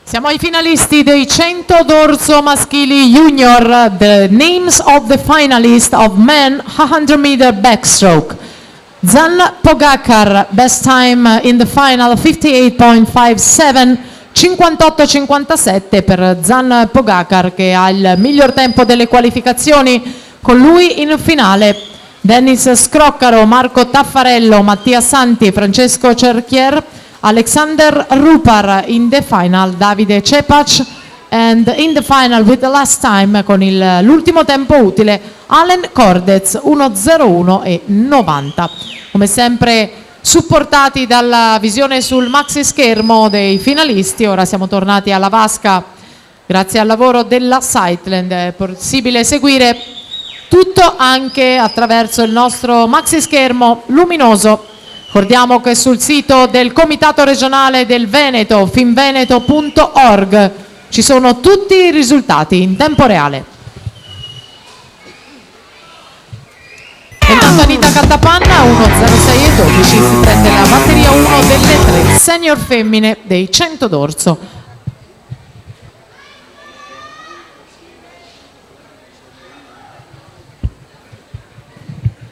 Siamo ai finalisti dei 100 dorso maschili junior. The names of the finalists of men 100 meter backstroke. Zan Pogacar, best time in the final 58.57, 58-57 per Zan Pogacar, che ha il miglior tempo delle qualificazioni. Con lui in finale Dennis Scroccaro, Marco Taffarello, Mattia Santi, Francesco Cerchier, Alexander Rupar. In the final Davide Cepac, and in the final with the last time, con l'ultimo tempo utile, Allen Cordez 1:01 e 90. Come sempre supportati dalla visione sul maxi schermo dei finalisti. Ora siamo tornati alla vasca grazie al lavoro della Sightland. È possibile seguire tutto anche attraverso il nostro maxi schermo luminoso. Ricordiamo che sul sito del Comitato Regionale del Veneto, finveneto.org, ci sono tutti i risultati in tempo reale. Intanto Anita Cattapanna 1:06 e 12 si prende la batteria 1 delle 3 senior femmine dei 100 dorso.